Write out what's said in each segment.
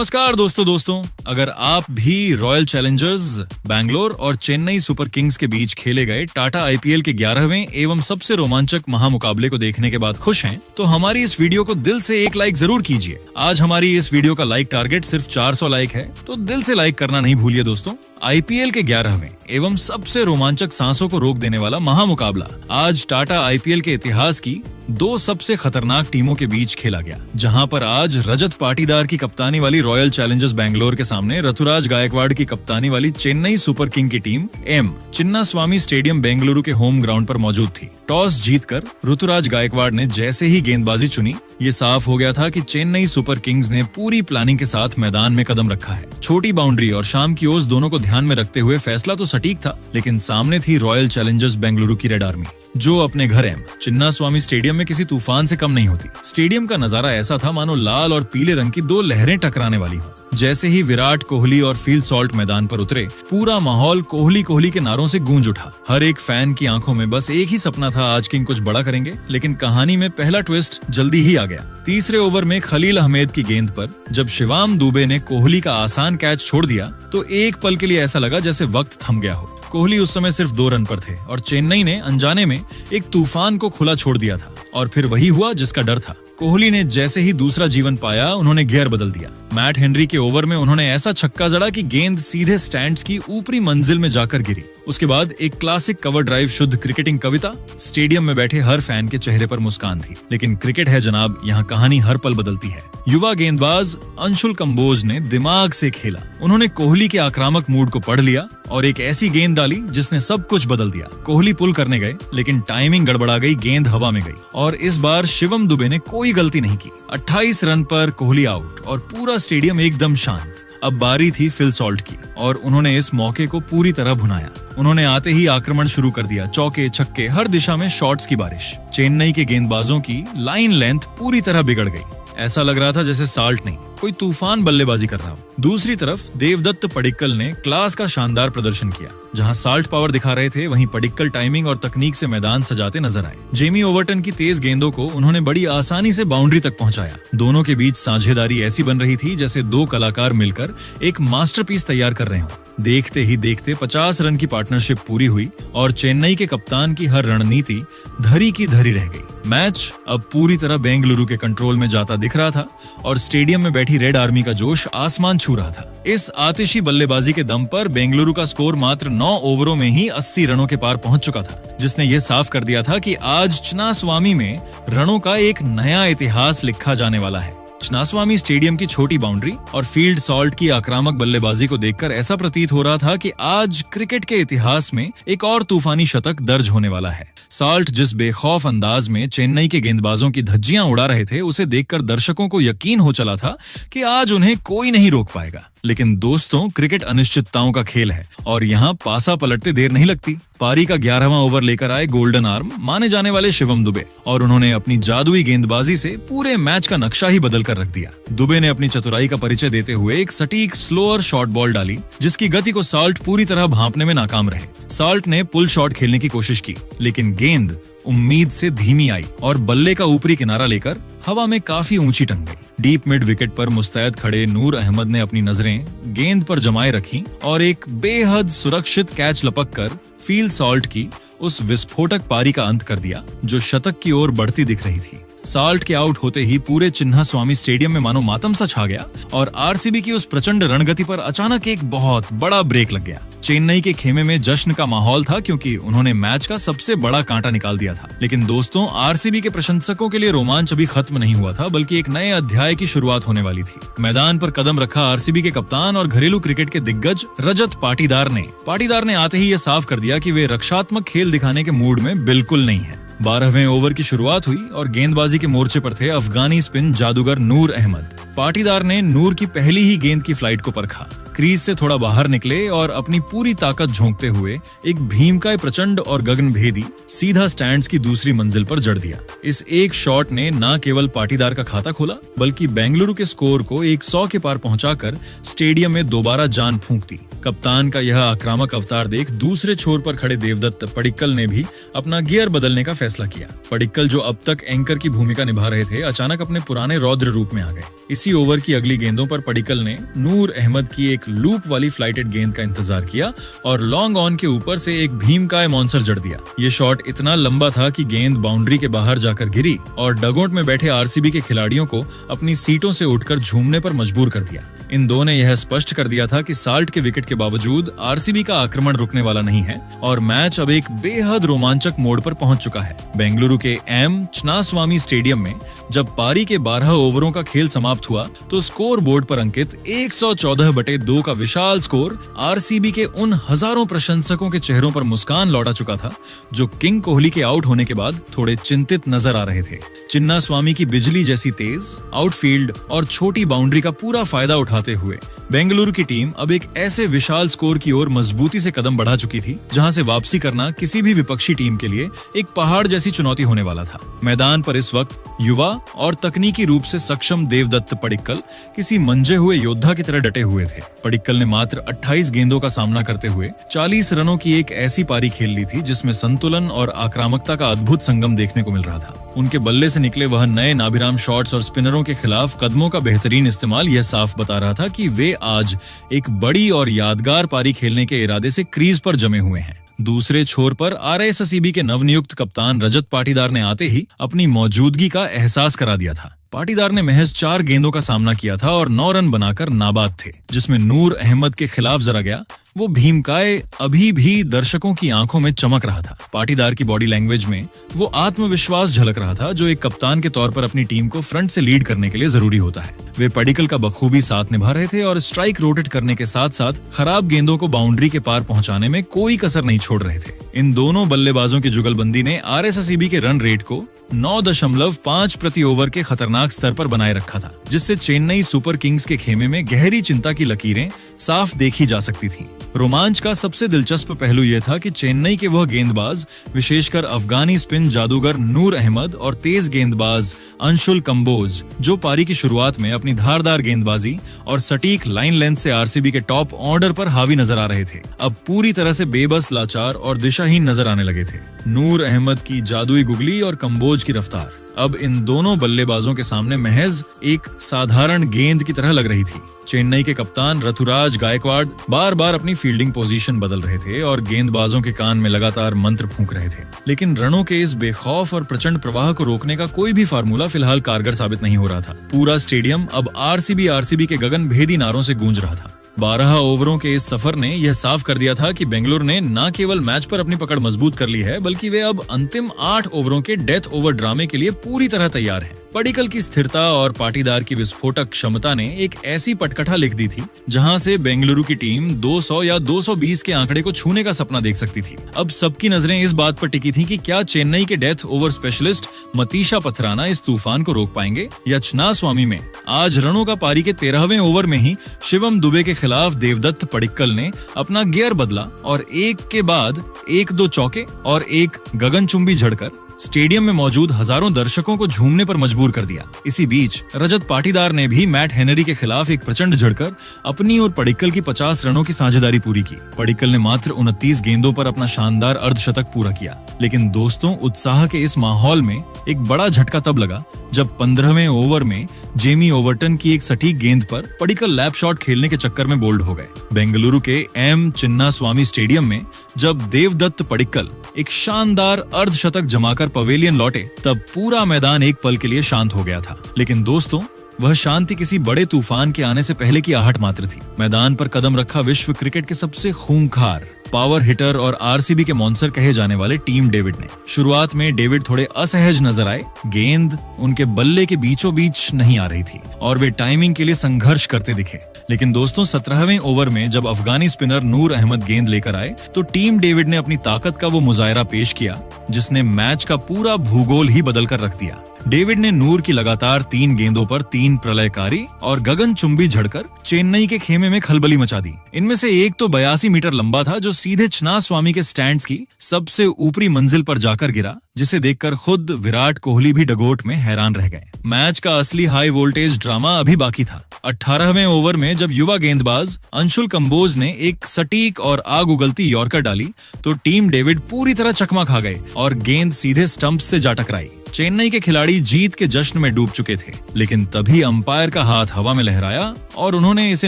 नमस्कार दोस्तों, अगर आप भी रॉयल चैलेंजर्स बैंगलोर और चेन्नई सुपर किंग्स के बीच खेले गए टाटा आईपीएल के 11वें एवं सबसे रोमांचक महामुकाबले को देखने के बाद खुश हैं, तो हमारी इस वीडियो को दिल से एक लाइक जरूर कीजिए। आज हमारी इस वीडियो का लाइक टारगेट सिर्फ 400 लाइक है, तो दिल से लाइक करना नहीं भूलिए दोस्तों। आईपीएल के 11वें एवं सबसे रोमांचक सांसों को रोक देने वाला महामुकाबला आज टाटा आईपीएल के इतिहास की दो सबसे खतरनाक टीमों के बीच खेला गया, जहां पर आज रजत पाटीदार की कप्तानी वाली रॉयल चैलेंजर्स बैंगलोर के सामने ऋतुराज गायकवाड़ की कप्तानी वाली चेन्नई सुपर किंग की team M Chinnaswamy stadium Bengaluru के होम ग्राउंड पर मौजूद थी। टॉस जीतकर ऋतुराज गायकवाड़ ने जैसे ही गेंदबाजी चुनी, ये साफ हो गया था कि चेन्नई सुपर किंग्स ने पूरी प्लानिंग के साथ मैदान में कदम रखा है। छोटी बाउंड्री और शाम की ओस दोनों को ध्यान में रखते हुए फैसला तो सटीक था, लेकिन सामने थी रॉयल चैलेंजर्स बेंगलुरु की रेड आर्मी, जो अपने घर एम चिन्नास्वामी स्टेडियम में किसी तूफान से कम नहीं होती। स्टेडियम का नजारा ऐसा था मानो लाल और पीले रंग की दो लहरें टकराने वाली हों। जैसे ही विराट कोहली और फील्ड सॉल्ट मैदान पर उतरे, पूरा माहौल कोहली कोहली के नारों से गूंज उठा। हर एक फैन की आंखों में बस एक ही सपना था, आज किंग कुछ बड़ा करेंगे। लेकिन कहानी में पहला ट्विस्ट जल्दी ही आ गया। तीसरे ओवर में खलील अहमद की गेंद पर जब शिवम दुबे ने कोहली का आसान कैच छोड़ दिया, तो एक पल के लिए ऐसा लगा जैसे वक्त थम गया हो। कोहली उस समय सिर्फ 2 रन पर थे और चेन्नई ने अनजाने में एक तूफान को खुला छोड़ दिया था। और फिर वही हुआ जिसका डर था। कोहली ने जैसे ही दूसरा जीवन पाया, उन्होंने गियर बदल दिया। मैट हेनरी के ओवर में उन्होंने ऐसा छक्का जड़ा कि गेंद सीधे स्टैंड्स की ऊपरी मंजिल में जाकर गिरी। उसके बाद एक क्लासिक कवर ड्राइव, शुद्ध क्रिकेटिंग कविता। स्टेडियम में बैठे हर फैन के चेहरे पर मुस्कान थी। लेकिन क्रिकेट है जनाब, यहाँ कहानी हर पल बदलती है। युवा गेंदबाज अंशुल कंबोज ने दिमाग से खेला। उन्होंने कोहली के आक्रामक मूड को पढ़ लिया और एक ऐसी गेंद डाली जिसने सब कुछ बदल दिया। कोहली पुल करने गए, लेकिन टाइमिंग गड़बड़ा गई, गेंद हवा में गई और इस बार शिवम दुबे ने कोई गलती नहीं की। 28 रन पर कोहली आउट और पूरा स्टेडियम एकदम शांत। अब बारी थी फिल सॉल्ट की और उन्होंने इस मौके को पूरी तरह भुनाया। उन्होंने आते ही आक्रमण शुरू कर दिया। चौके छक्के, हर दिशा में शॉट्स की बारिश। चेन्नई के गेंदबाजों की लाइन लेंथ पूरी तरह बिगड़ गई। ऐसा लग रहा था जैसे साल्ट नहीं, कोई तूफान बल्लेबाजी कर रहा हो। दूसरी तरफ देवदत्त पडिक्कल ने क्लास का शानदार प्रदर्शन किया। जहां साल्ट पावर दिखा रहे थे, वहीं पडिक्कल टाइमिंग और तकनीक से मैदान सजाते नजर आए। जेमी ओवर्टन की तेज गेंदों को उन्होंने बड़ी आसानी से बाउंड्री तक पहुंचाया। दोनों के बीच साझेदारी ऐसी बन रही थी जैसे दो कलाकार मिलकर एक मास्टरपीस तैयार कर रहे हों। देखते ही देखते 50 रन की पार्टनरशिप पूरी हुई और चेन्नई के कप्तान की हर रणनीति धरी की धरी रह गई। मैच अब पूरी तरह बेंगलुरु के कंट्रोल में जाता दिख रहा था और स्टेडियम में बैठी रेड आर्मी का जोश आसमान छू रहा था। इस आतिशी बल्लेबाजी के दम पर बेंगलुरु का स्कोर मात्र 9 ओवरों में ही 80 रनों के पार पहुंच चुका था, जिसने यह साफ कर दिया था कि आज चिन्नास्वामी में रनों का एक नया इतिहास लिखा जाने वाला है। चिन्नास्वामी स्टेडियम की छोटी बाउंड्री और फील्ड सॉल्ट की आक्रामक बल्लेबाजी को देखकर ऐसा प्रतीत हो रहा था कि आज क्रिकेट के इतिहास में एक और तूफानी शतक दर्ज होने वाला है। सॉल्ट जिस बेखौफ अंदाज में चेन्नई के गेंदबाजों की धज्जियां उड़ा रहे थे, उसे देखकर दर्शकों को यकीन हो चला था कि आज उन्हें कोई नहीं रोक पाएगा। लेकिन दोस्तों, क्रिकेट अनिश्चितताओं का खेल है और यहाँ पासा पलटते देर नहीं लगती। पारी का 11वां ओवर लेकर आए गोल्डन आर्म माने जाने वाले शिवम दुबे और उन्होंने अपनी जादुई गेंदबाजी से पूरे मैच का नक्शा ही बदल कर रख दिया। दुबे ने अपनी चतुराई का परिचय देते हुए एक सटीक स्लोअर शॉर्ट बॉल डाली, जिसकी गति को सॉल्ट पूरी तरह भांपने में नाकाम रहे। सॉल्ट ने पुल शॉट खेलने की कोशिश की, लेकिन गेंद उम्मीद से धीमी आई और बल्ले का ऊपरी किनारा लेकर हवा में काफी ऊंची टंग गई। डीप मिड विकेट पर मुस्तैद खड़े नूर अहमद ने अपनी नजरें गेंद पर जमाए रखी और एक बेहद सुरक्षित कैच लपककर फील्ड सॉल्ट की उस विस्फोटक पारी का अंत कर दिया, जो शतक की ओर बढ़ती दिख रही थी। सॉल्ट के आउट होते ही पूरे चिन्नास्वामी स्टेडियम में मानो मातम सा छा गया और आरसीबी की उस प्रचंड रणगति पर अचानक एक बहुत बड़ा ब्रेक लग गया। चेन्नई के खेमे में जश्न का माहौल था, क्योंकि उन्होंने मैच का सबसे बड़ा कांटा निकाल दिया था। लेकिन दोस्तों, आरसीबी के प्रशंसकों के लिए रोमांच अभी खत्म नहीं हुआ था, बल्कि एक नए अध्याय की शुरुआत होने वाली थी। मैदान पर कदम रखा आरसीबी के कप्तान और घरेलू क्रिकेट के दिग्गज रजत पाटीदार ने आते ही यह साफ कर दिया कि वे रक्षात्मक खेल दिखाने के मूड में बिल्कुल नहीं है। 12वें ओवर की शुरुआत हुई और गेंदबाजी के मोर्चे पर थे अफगानी स्पिन जादूगर नूर अहमद। पाटीदार ने नूर की पहली ही गेंद की फ्लाइट को परखा। क्रीज से थोड़ा बाहर निकले और अपनी पूरी ताकत झोंकते हुए एक भीमकाय प्रचंड और गगनभेदी सीधा स्टैंड्स की दूसरी मंजिल पर जड़ दिया। इस एक शॉट ने न केवल पाटीदार का खाता खोला बल्कि बेंगलुरु के स्कोर को 100 के पार पहुंचाकर स्टेडियम में दोबारा जान फूंक दी। कप्तान का यह आक्रामक अवतार देख दूसरे छोर पर खड़े देवदत्त पडिक्कल ने भी अपना गियर बदलने का फैसला किया। पडिक्कल जो अब तक एंकर की भूमिका निभा रहे थे, अचानक अपने पुराने रौद्र रूप में आ गए। इसी ओवर की अगली गेंदों पर पडिक्कल ने नूर अहमद की एक लूप वाली फ्लाइटेड गेंद का इंतजार किया और लॉन्ग ऑन के ऊपर से एक भीमकाय मॉन्सर जड़ दिया। ये शॉट इतना लंबा था कि गेंद बाउंड्री के बाहर जाकर गिरी और डगआउट में बैठे आरसीबी के खिलाड़ियों को अपनी सीटों से उठकर झूमने पर मजबूर कर दिया। इन दो ने यह स्पष्ट कर दिया था कि साल्ट के विकेट के बावजूद आरसीबी का आक्रमण रुकने वाला नहीं है और मैच अब एक बेहद रोमांचक मोड़ पर पहुंच चुका है। बेंगलुरु के एम चिन्नास्वामी स्टेडियम में जब पारी के 12 ओवरों का खेल समाप्त हुआ तो स्कोर बोर्ड पर अंकित 114/2 का विशाल स्कोर आरसीबी के उन हजारों प्रशंसकों के चेहरों पर मुस्कान लौटा चुका था जो किंग कोहली के आउट होने के बाद थोड़े चिंतित नजर आ रहे थे। चिन्नास्वामी की बिजली जैसी तेज आउटफील्ड और छोटी बाउंड्री का पूरा फायदा उठाते हुए बेंगलुरु की टीम अब एक ऐसे विशाल स्कोर की ओर मजबूती से कदम बढ़ा चुकी थी जहां से वापसी करना किसी भी विपक्षी टीम के लिए एक पहाड़ जैसी चुनौती होने वाला था। मैदान पर इस वक्त युवा और तकनीकी रूप से सक्षम देवदत्त पडिक्कल किसी मंजे हुए योद्धा की तरह डटे हुए थे। पडिक्कल ने मात्र 28 गेंदों का सामना करते हुए 40 रनों की एक ऐसी पारी खेल ली थी जिसमें संतुलन और आक्रामकता का अद्भुत संगम देखने को मिल रहा था। उनके बल्ले से निकले वह नए नाभिराम शॉट्स और स्पिनरों के खिलाफ कदमों का बेहतरीन इस्तेमाल यह साफ बता रहा था कि वे आज एक बड़ी और यादगार पारी खेलने के इरादे से क्रीज पर जमे हुए हैं। दूसरे छोर पर आरसीबी के नवनियुक्त कप्तान रजत पाटीदार ने आते ही अपनी मौजूदगी का एहसास करा दिया था। पाटीदार ने महज 4 गेंदों का सामना किया था और 9 रन बनाकर नाबाद थे, जिसमें नूर अहमद के खिलाफ जरा गया वो भीमकाय अभी भी दर्शकों की आंखों में चमक रहा था। पाटीदार की बॉडी लैंग्वेज में वो आत्मविश्वास झलक रहा था जो एक कप्तान के तौर पर अपनी टीम को फ्रंट से लीड करने के लिए जरूरी होता है। वे पडिक्कल का बखूबी साथ निभा रहे थे और स्ट्राइक रोटेट करने के साथ साथ खराब गेंदों को बाउंड्री के पार पहुंचाने में कोई कसर नहीं छोड़ रहे थे। इन दोनों बल्लेबाजों की जुगलबंदी ने आरसीबी के रन रेट को 9.5 प्रति ओवर के खतरनाक स्तर पर बनाए रखा था, जिससे चेन्नई सुपर किंग्स के खेमे में गहरी चिंता की लकीरें साफ देखी जा सकती थीं। रोमांच का सबसे दिलचस्प पहलू यह था कि चेन्नई के वह गेंदबाज, विशेषकर अफगानी स्पिन जादूगर नूर अहमद और तेज गेंदबाज अंशुल कंबोज, जो पारी की शुरुआत में अपनी धारदार गेंदबाजी और सटीक लाइन लेंथ से आरसीबी के टॉप ऑर्डर पर हावी नजर आ रहे थे, अब पूरी तरह से बेबस, लाचार और दिशाहीन नजर आने लगे थे। नूर अहमद की जादुई गुगली और कंबोज की रफ्तार अब इन दोनों बल्लेबाजों के सामने महज एक साधारण गेंद की तरह लग रही थी। चेन्नई के कप्तान ऋतुराज गायकवाड़ बार बार अपनी फील्डिंग पोजीशन बदल रहे थे और गेंदबाजों के कान में लगातार मंत्र फूंक रहे थे, लेकिन रनों के इस बेखौफ और प्रचंड प्रवाह को रोकने का कोई भी फार्मूला फिलहाल कारगर साबित नहीं हो रहा था। पूरा स्टेडियम अब आरसीबी के गगनभेदी नारों से गूंज रहा था। 12 ओवरों के इस सफर ने यह साफ कर दिया था कि बेंगलुरु ने न केवल मैच पर अपनी पकड़ मजबूत कर ली है, बल्कि वे अब अंतिम 8 ओवरों के डेथ ओवर ड्रामे के लिए पूरी तरह तैयार हैं। पडिक्कल की स्थिरता और पाटीदार की विस्फोटक क्षमता ने एक ऐसी पटकथा लिख दी थी जहां से बेंगलुरु की टीम 200 या 220 के आंकड़े को छूने का सपना देख सकती थी। अब सबकी नजरें इस बात पर टिकी थी कि क्या चेन्नई के डेथ ओवर स्पेशलिस्ट मतीशा पथराना इस तूफान को रोक पाएंगे, या चिन्नास्वामी में आज रनों का पारी के 13वें ओवर में ही शिवम दुबे के खिलाफ देवदत्त पडिक्कल ने अपना गियर बदला और एक के बाद एक 2 चौके और एक गगनचुंबी झड़कर स्टेडियम में मौजूद हजारों दर्शकों को झूमने पर मजबूर कर दिया। इसी बीच रजत पाटीदार ने भी मैट हेनरी के खिलाफ एक प्रचंड झड़कर अपनी और पडिक्कल की 50 रनों की साझेदारी पूरी की। पडिक्कल ने मात्र 29 गेंदों पर अपना शानदार अर्धशतक पूरा किया, लेकिन दोस्तों, उत्साह के इस माहौल में एक बड़ा झटका तब लगा जब 15वें ओवर में जेमी ओवर्टन की एक सटीक गेंद पर पडिक्कल लैप शॉट खेलने के चक्कर में बोल्ड हो गए। बेंगलुरु के एम चिन्नास्वामी स्टेडियम में जब देवदत्त पडिक्कल एक शानदार अर्धशतक जमाकर पवेलियन लौटे, तब पूरा मैदान एक पल के लिए शांत हो गया था। लेकिन दोस्तों, वह शांति किसी बड़े तूफान के आने से पहले की आहट मात्र थी। मैदान पर कदम रखा विश्व क्रिकेट के सबसे खूंखार पावर हिटर और आरसीबी के मॉन्स्टर कहे जाने वाले टीम डेविड ने। शुरुआत में डेविड थोड़े असहज नजर आए, गेंद उनके बल्ले के बीचों बीच नहीं आ रही थी और वे टाइमिंग के लिए संघर्ष करते दिखे। लेकिन दोस्तों, 17वें ओवर में जब अफगानी स्पिनर नूर अहमद गेंद लेकर आए तो टीम डेविड ने अपनी ताकत का वो मुजाहिरा पेश किया जिसने मैच का पूरा भूगोल ही बदल कर रख दिया। डेविड ने नूर की लगातार 3 गेंदों पर 3 प्रलयकारी और गगनचुंबी झड़कर चेन्नई के खेमे में खलबली मचा दी। इनमें से एक तो 82 मीटर लंबा था, जो सीधे चिन्नास्वामी के स्टैंड्स की सबसे ऊपरी मंजिल पर जाकर गिरा, जिसे देखकर खुद विराट कोहली भी डगोट में हैरान रह गए। मैच का असली हाई वोल्टेज ड्रामा अभी बाकी था। 18वें ओवर में जब युवा गेंदबाज अंशुल कंबोज ने एक सटीक और आग उगलती यॉर्कर डाली, तो टीम डेविड पूरी तरह चकमा खा गए और गेंद सीधे स्टंप से जा टकराई। चेन्नई के खिलाड़ी जीत के जश्न में डूब चुके थे, लेकिन तभी अंपायर का हाथ हवा में लहराया और उन्होंने इसे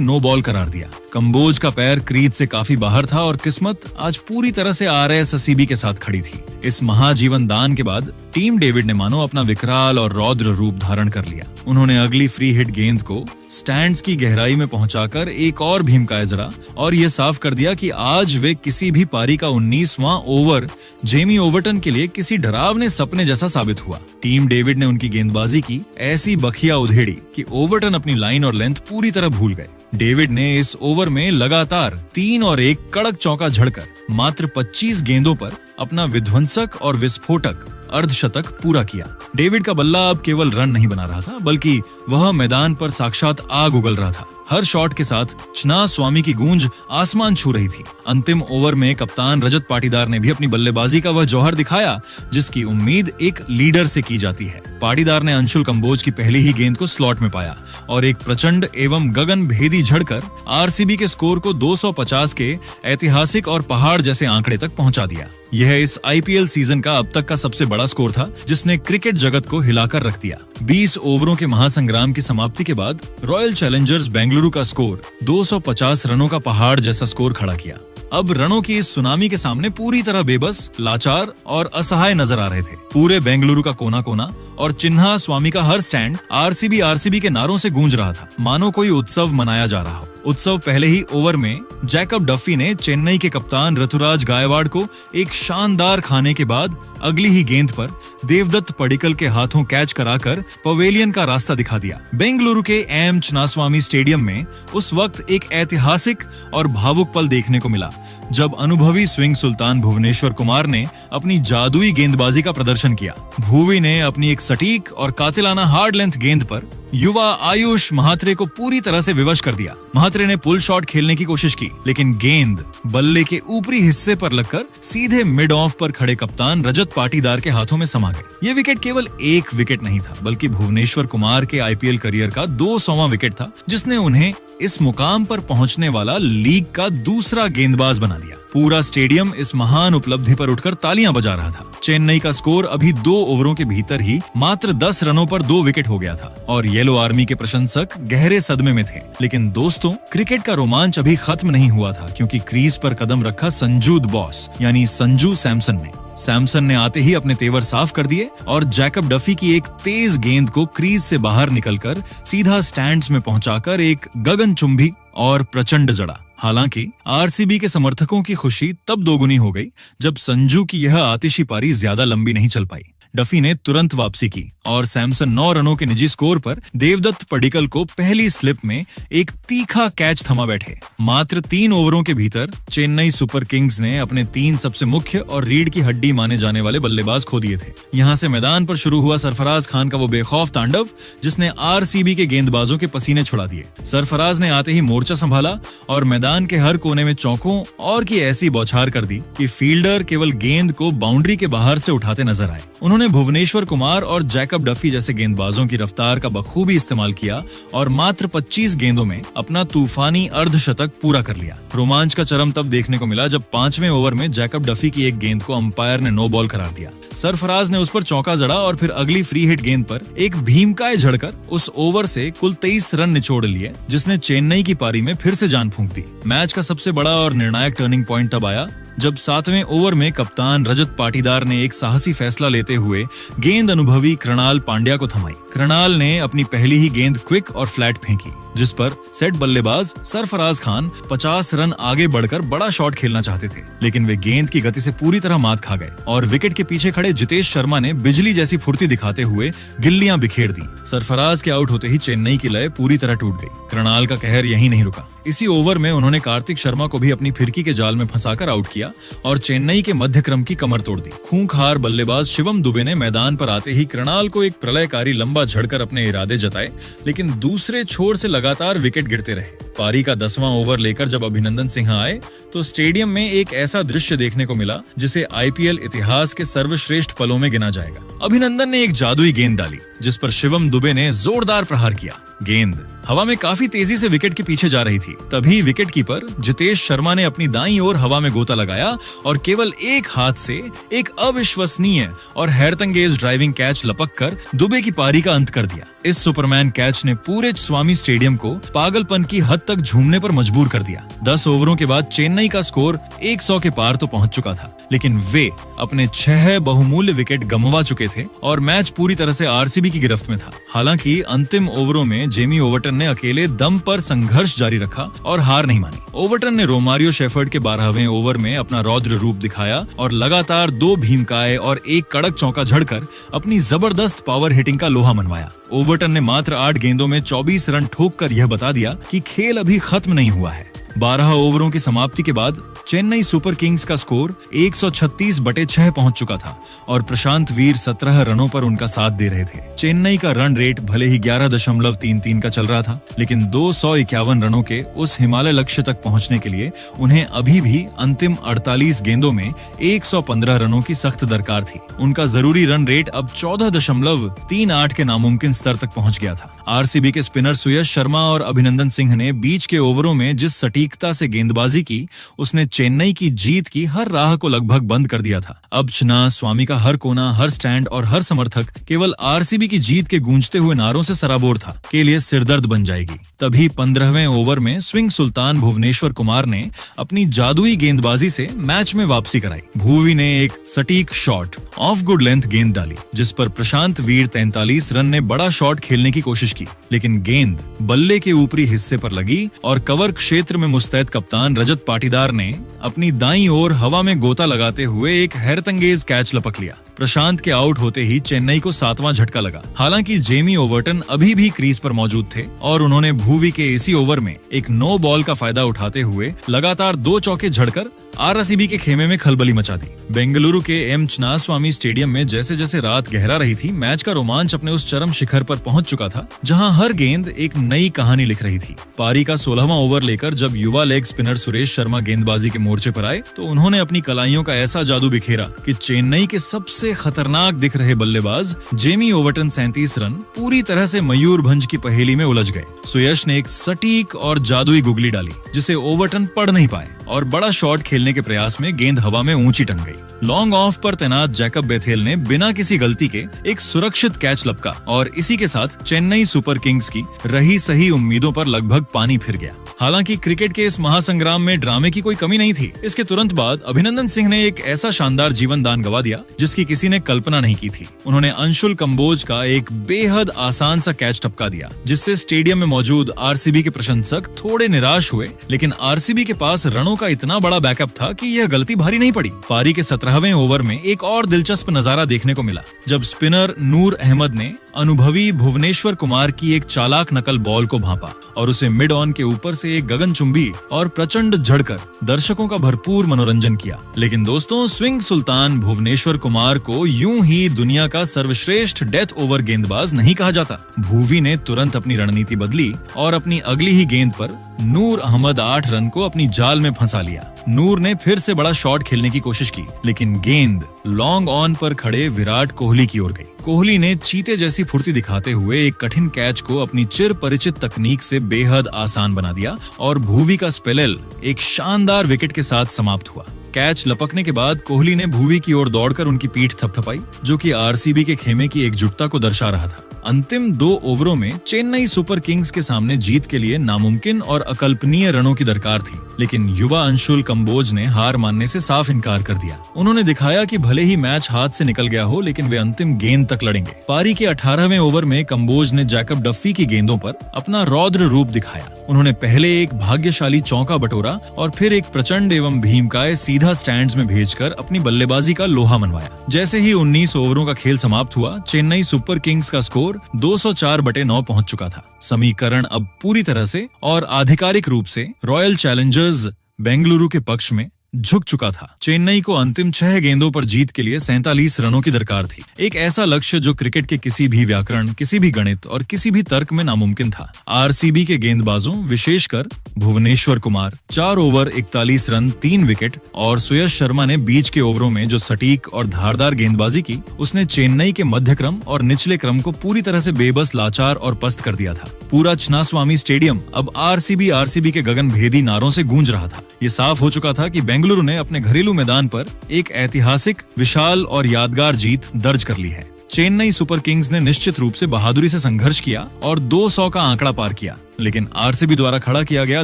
नो बॉल करार दिया। कंबोज का पैर क्रीज से काफी बाहर था और किस्मत आज पूरी तरह से RSCB के साथ खड़ी थी। इस महाजीवन दान के बाद टीम डेविड ने मानो अपना विकराल और रौद्र रूप धारण कर लिया। उन्होंने अगली फ्री हिट गेंद को स्टैंड्स की गहराई में पहुंचाकर एक और भीमकाय जड़ा और यह साफ कर दिया कि आज वे किसी भी पारी का 19वां ओवर जेमी ओवर्टन के लिए किसी डरावने सपने जैसा साबित हुआ। टीम डेविड ने उनकी गेंदबाजी की ऐसी बखिया उधेड़ी कि ओवर्टन अपनी लाइन और लेंथ पूरी तरह भूल गए। डेविड ने इस ओवर में लगातार 3 और 1 कड़क चौका झड़कर मात्र 25 गेंदों पर अपना विध्वंसक और विस्फोटक अर्धशतक पूरा किया। डेविड का बल्ला अब केवल रन नहीं बना रहा था, बल्कि वह मैदान पर साक्षात आग उगल रहा था। हर शॉट के साथ चिन्नास्वामी की गूंज आसमान छू रही थी। अंतिम ओवर में कप्तान रजत पाटीदार ने भी अपनी बल्लेबाजी का वह जौहर दिखाया जिसकी उम्मीद एक लीडर से की जाती है। पाटीदार ने अंशुल कंबोज की पहली ही गेंद को स्लॉट में पाया और एक प्रचंड एवं गगन भेदी झड़कर RCB के स्कोर को 250 के ऐतिहासिक और पहाड़ जैसे आंकड़े तक पहुंचा दिया। यह इस IPL सीजन का अब तक का सबसे बड़ा स्कोर था, जिसने क्रिकेट जगत को हिलाकर रख दिया। 20 ओवरों के महासंग्राम की समाप्ति के बाद रॉयल चैलेंजर्स बेंगलुरु का स्कोर 250 रनों का पहाड़ जैसा स्कोर खड़ा किया। अब रनों की इस सुनामी के सामने पूरी तरह बेबस, लाचार और असहाय नजर आ रहे थे। पूरे बेंगलुरु का कोना कोना और चिन्नास्वामी का हर स्टैंड RCB के नारों से गूंज रहा था, मानो कोई उत्सव मनाया जा रहा हो। उत्सव पहले ही ओवर में जैकब डफी ने चेन्नई के कप्तान ऋतुराज गायकवाड़ को एक शानदार खाने के बाद अगली ही गेंद पर देवदत्त पडिक्कल के हाथों कैच कराकर पवेलियन का रास्ता दिखा दिया। बेंगलुरु के M चिन्नास्वामी स्टेडियम में उस वक्त एक ऐतिहासिक और भावुक पल देखने को मिला, जब अनुभवी स्विंग सुल्तान भुवनेश्वर कुमार ने अपनी जादुई गेंदबाजी का प्रदर्शन किया। भुवी ने अपनी एक सटीक और कातिलाना हार्ड लेंथ गेंद पर युवा आयुष महात्रे को पूरी तरह से विवश कर दिया। महात्रे ने पुल शॉट खेलने की कोशिश की, लेकिन गेंद बल्ले के ऊपरी हिस्से पर लगकर सीधे मिड ऑफ पर खड़े कप्तान रजत पाटीदार के हाथों में समा गई। ये विकेट केवल एक विकेट नहीं था, बल्कि भुवनेश्वर कुमार के IPL करियर का 200वां विकेट था, जिसने उन्हें इस मुकाम पर पहुंचने वाला लीग का दूसरा गेंदबाज बना दिया। पूरा स्टेडियम इस महान उपलब्धि पर उठकर तालियां बजा रहा था। चेन्नई का स्कोर अभी 2 ओवरों के भीतर ही मात्र 10 रनों पर 2 विकेट हो गया था और येलो आर्मी के प्रशंसक गहरे सदमे में थे। लेकिन दोस्तों, क्रिकेट का रोमांच अभी खत्म नहीं हुआ था, क्योंकि क्रीज पर कदम रखा संजू द बॉस यानी संजू सैमसन ने। सैमसन ने आते ही अपने तेवर साफ कर दिए और जैकब डफी की एक तेज गेंद को क्रीज से बाहर निकलकर सीधा स्टैंड्स में पहुंचाकर एक गगनचुंबी और प्रचंड जड़ा। हालांकि RCB के समर्थकों की खुशी तब दोगुनी हो गई जब संजू की यह आतिशी पारी ज्यादा लंबी नहीं चल पाई। डफी ने तुरंत वापसी की और सैमसन 9 रनों के निजी स्कोर पर देवदत्त पडिक्कल को पहली स्लिप में एक तीखा कैच थमा बैठे। मात्र 3 ओवरों के भीतर चेन्नई सुपर किंग्स ने अपने 3 सबसे मुख्य और रीढ़ की हड्डी माने जाने वाले बल्लेबाज खो दिए थे। यहाँ से मैदान पर शुरू हुआ सरफराज खान का वो बेखौफ तांडव, जिसने RCB के गेंदबाजों के पसीने छुड़ा दिए। सरफराज ने आते ही मोर्चा संभाला और मैदान के हर कोने में चौकों और की ऐसी बौछार कर दी कि फील्डर केवल गेंद को बाउंड्री के बाहर से उठाते नजर आए। उन्होंने भुवनेश्वर कुमार और जैकब डफी जैसे गेंदबाजों की रफ्तार का बखूबी इस्तेमाल किया और मात्र 25 गेंदों में अपना तूफानी अर्धशतक पूरा कर लिया। रोमांच का चरम तब देखने को मिला जब 5वें ओवर में जैकब डफी की एक गेंद को अंपायर ने नो बॉल करार दिया। सरफराज ने उस पर चौका जड़ा और फिर अगली फ्री हिट गेंद पर एक भीमकाय झड़कर उस ओवर से कुल 23 रन निचोड़ लिए, जिसने चेन्नई की पारी में फिर से जान फूंक दी। मैच का सबसे बड़ा और निर्णायक टर्निंग पॉइंट तब आया जब 7वें ओवर में कप्तान रजत पाटीदार ने एक साहसी फैसला लेते हुए गेंद अनुभवी कृणाल पांड्या को थमाई। कृणाल ने अपनी पहली ही गेंद क्विक और फ्लैट फेंकी, जिस पर सेट बल्लेबाज सरफराज खान 50 रन आगे बढ़कर बड़ा शॉट खेलना चाहते थे, लेकिन वे गेंद की गति से पूरी तरह मात खा गए और विकेट के पीछे खड़े जितेश शर्मा ने बिजली जैसी फुर्ती दिखाते हुए गिल्लियां बिखेर दी। सरफराज के आउट होते ही चेन्नई की लय पूरी तरह टूट गई। कृणाल का कहर यहीं नहीं रुका। इसी ओवर में उन्होंने कार्तिक शर्मा को भी अपनी फिरकी के जाल में फंसाकर आउट किया किया और चेन्नई के मध्य क्रम की कमर तोड़ दी। खूंखार बल्लेबाज शिवम दुबे ने मैदान पर आते ही कृणाल को एक प्रलयकारी लंबा झड़कर अपने इरादे जताए, लेकिन दूसरे छोर से लगातार विकेट गिरते रहे। पारी का 10वां ओवर लेकर जब अभिनंदन सिंह आए तो स्टेडियम में एक ऐसा दृश्य देखने को मिला जिसे आईपीएल इतिहास के सर्वश्रेष्ठ पलों में गिना जाएगा। अभिनंदन ने एक जादुई गेंद डाली जिस पर शिवम दुबे ने जोरदार प्रहार किया। गेंद हवा में काफी तेजी से विकेट के पीछे जा रही थी। तभी विकेटकीपर जितेश शर्मा ने अपनी दाईं ओर हवा में गोता लगाया और केवल एक हाथ से एक अविश्वसनीय और हैरतअंगेज ड्राइविंग कैच लपककर दुबे की पारी का अंत कर दिया। इस सुपरमैन कैच ने पूरे स्वामी स्टेडियम को पागलपन की हद तक झूमने पर मजबूर कर दिया। 10 ओवरों के बाद चेन्नई का स्कोर 100 के पार तो पहुंच चुका था, लेकिन वे अपने 6 बहुमूल्य विकेट गंवा चुके थे और मैच पूरी तरह से आरसीबी की गिरफ्त में था। हालांकि अंतिम ओवरों में जेमी ओवर्टन ने अकेले दम पर संघर्ष जारी रखा और हार नहीं मानी। ओवर्टन ने रोमारियो शेफर्ड के 12वें ओवर में अपना रौद्र रूप दिखाया और लगातार 2 भीमकाए और एक कड़क चौका झड़कर अपनी जबरदस्त पावर हिटिंग का लोहा मनवाया। ओवर्टन ने मात्र 8 गेंदों में 24 रन ठोककर यह बता दिया कि खेल अभी खत्म नहीं हुआ है। 12 ओवरों की समाप्ति के बाद चेन्नई सुपर किंग्स का स्कोर 136/6 पहुंच चुका था और प्रशांत वीर 17 रनों पर उनका साथ दे रहे थे। चेन्नई का रन रेट भले ही 11.33 का चल रहा था, लेकिन 251 रनों के उस हिमालय लक्ष्य तक पहुंचने के लिए उन्हें अभी भी अंतिम 48 गेंदों में 115 रनों की सख्त दरकार थी। उनका जरूरी रन रेट अब 14.38 के नामुमकिन स्तर तक पहुंच गया था। आरसीबी के स्पिनर सुयश शर्मा और अभिनंदन सिंह ने बीच के ओवरों में जिस सटीकता से गेंदबाजी की, उसने चेन्नई की जीत की हर राह को लगभग बंद कर दिया था। अब चुना स्वामी का हर कोना, हर स्टैंड और हर समर्थक केवल आरसीबी की जीत के गूंजते हुए नारों से सराबोर था के लिए सिरदर्द बन जाएगी। तभी 15वें ओवर में स्विंग सुल्तान भुवनेश्वर कुमार ने अपनी जादुई गेंदबाजी से मैच में वापसी कराई। भुवी ने एक सटीक शॉट ऑफ गुड लेंथ गेंद डाली जिस पर प्रशांत वीर 43 रन ने बड़ा शॉट खेलने की कोशिश की, लेकिन गेंद बल्ले के ऊपरी हिस्से पर लगी और कवर क्षेत्र में मुस्तैद कप्तान रजत पाटीदार ने अपनी दाईं ओर हवा में गोता लगाते हुए एक हैरतअंगेज कैच लपक लिया। प्रशांत के आउट होते ही चेन्नई को 7वां झटका लगा। हालांकि जेमी ओवर्टन अभी भी क्रीज पर मौजूद थे और उन्होंने भुवी के इसी ओवर में एक नो बॉल का फायदा उठाते हुए लगातार 2 चौके झड़कर आरसीबी के खेमे में खलबली मचा दी। बेंगलुरु के एम चिन्नास्वामी स्टेडियम में जैसे जैसे रात गहरा रही थी, मैच का रोमांच अपने उस चरम शिखर पर पहुंच चुका था जहां हर गेंद एक नई कहानी लिख रही थी। पारी का 16वां ओवर लेकर जब युवा लेग स्पिनर सुरेश शर्मा गेंदबाजी के मोर्चे पर आए तो उन्होंने अपनी कलाइयों का ऐसा जादू बिखेरा कि चेन्नई के सबसे खतरनाक दिख रहे बल्लेबाज जेमी ओवर्टन 37 रन पूरी तरह से मयूरभंज की पहेली में उलझ गए। सुयश ने एक सटीक और जादुई गुगली डाली जिसे ओवर्टन पढ़ नहीं पाए और बड़ा शॉट खेलने के प्रयास में गेंद हवा में ऊंची टंग गई। लॉन्ग ऑफ पर तैनात जैकब बेथेल ने बिना किसी गलती के एक सुरक्षित कैच लपका और इसी के साथ चेन्नई सुपर किंग्स की रही सही उम्मीदों पर लगभग पानी फिर गया। हालांकि क्रिकेट के इस महासंग्राम में ड्रामे की कोई कमी नहीं थी। इसके तुरंत बाद अभिनंदन सिंह ने एक ऐसा शानदार जीवन दान गवा दिया जिसकी किसी ने कल्पना नहीं की थी। उन्होंने अंशुल कंबोज का एक बेहद आसान सा कैच टपका दिया जिससे स्टेडियम में मौजूद आरसीबी के प्रशंसक थोड़े निराश हुए, लेकिन आरसीबी के पास रनों का इतना बड़ा बैकअप था कि यह गलती भारी नहीं पड़ी। पारी के 17वें ओवर में एक और दिलचस्प नजारा देखने को मिला जब स्पिनर नूर अहमद ने अनुभवी भुवनेश्वर कुमार की एक चालाक नकल बॉल को भांपा और उसे मिड ऑन के ऊपर से एक गगनचुंबी और प्रचंड झड़कर दर्शकों का भरपूर मनोरंजन किया। लेकिन दोस्तों, स्विंग सुल्तान भुवनेश्वर कुमार को यूं ही दुनिया का सर्वश्रेष्ठ डेथ ओवर गेंदबाज नहीं कहा जाता। भुवी ने तुरंत अपनी रणनीति बदली और अपनी अगली ही गेंद पर नूर अहमद 8 रन को अपनी जाल में फंसा लिया। नूर ने फिर से बड़ा शॉट खेलने की कोशिश की, लेकिन गेंद लॉन्ग ऑन पर खड़े विराट कोहली की ओर गई। कोहली ने चीते जैसी फुर्ती दिखाते हुए एक कठिन कैच को अपनी चिर परिचित तकनीक से बेहद आसान बना दिया और भुवी का स्पेल एक शानदार विकेट के साथ समाप्त हुआ। कैच लपकने के बाद कोहली ने भुवी की ओर दौड़कर उनकी पीठ थपथपाई, जो कि आरसीबी के खेमे की एकजुटता को दर्शा रहा था। अंतिम 2 ओवरों में चेन्नई सुपर किंग्स के सामने जीत के लिए नामुमकिन और अकल्पनीय रनों की दरकार थी, लेकिन युवा अंशुल कंबोज ने हार मानने से साफ इनकार कर दिया। उन्होंने दिखाया कि भले ही मैच हाथ से निकल गया हो, लेकिन वे अंतिम गेंद तक लड़ेंगे। पारी के 18वें ओवर में कंबोज ने जैकब डफी की गेंदों पर अपना रौद्र रूप दिखाया। उन्होंने पहले एक भाग्यशाली चौका बटोरा और फिर एक प्रचंड एवं भीमकाय सीधा स्टैंड्स में भेजकर अपनी बल्लेबाजी का लोहा मनवाया। जैसे ही 19 ओवरों का खेल समाप्त हुआ, चेन्नई सुपर किंग्स का स्कोर 204/9 पहुंच चुका था। समीकरण अब पूरी तरह से और आधिकारिक रूप से रॉयल चैलेंजर्स बेंगलुरु के पक्ष में झुक चुका था। चेन्नई को अंतिम 6 गेंदों पर जीत के लिए 47 रनों की दरकार थी। एक ऐसा लक्ष्य जो क्रिकेट के किसी भी व्याकरण, किसी भी गणित और किसी भी तर्क में नामुमकिन था। आरसीबी के गेंदबाजों, विशेषकर Bhuvneshwar Kumar 4 over 41 run 3 wicket और सुयश शर्मा ने बीच के ओवरों में जो सटीक और धारदार गेंदबाजी की, उसने चेन्नई के मध्य क्रम और निचले क्रम को पूरी तरह से बेबस, लाचार और पस्त कर दिया था। पूरा चिन्नास्वामी स्टेडियम अब आरसीबी के गगनभेदी नारों से गूंज रहा था। ये साफ हो चुका था कि बेंगलुरु ने अपने घरेलू मैदान पर एक ऐतिहासिक, विशाल और यादगार जीत दर्ज कर ली है। चेन्नई सुपर किंग्स ने निश्चित रूप से बहादुरी से संघर्ष किया और 200 का आंकड़ा पार किया, लेकिन आरसीबी द्वारा खड़ा किया गया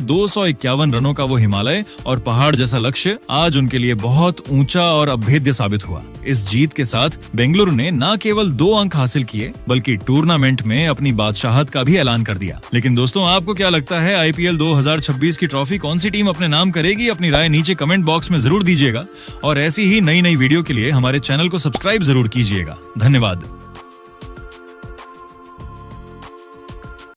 251 रनों का वो हिमालय और पहाड़ जैसा लक्ष्य आज उनके लिए बहुत ऊंचा और अभेद्य साबित हुआ। इस जीत के साथ बेंगलुरु ने न केवल 2 अंक हासिल किए, बल्कि टूर्नामेंट में अपनी बादशाहत का भी ऐलान कर दिया। लेकिन दोस्तों, आपको क्या लगता है, आईपीएल 2026 की ट्रॉफी कौन सी टीम अपने नाम करेगी? अपनी राय नीचे कमेंट बॉक्स में जरूर दीजिएगा और ऐसी ही नई वीडियो के लिए हमारे चैनल को सब्सक्राइब जरूर कीजिएगा। धन्यवाद।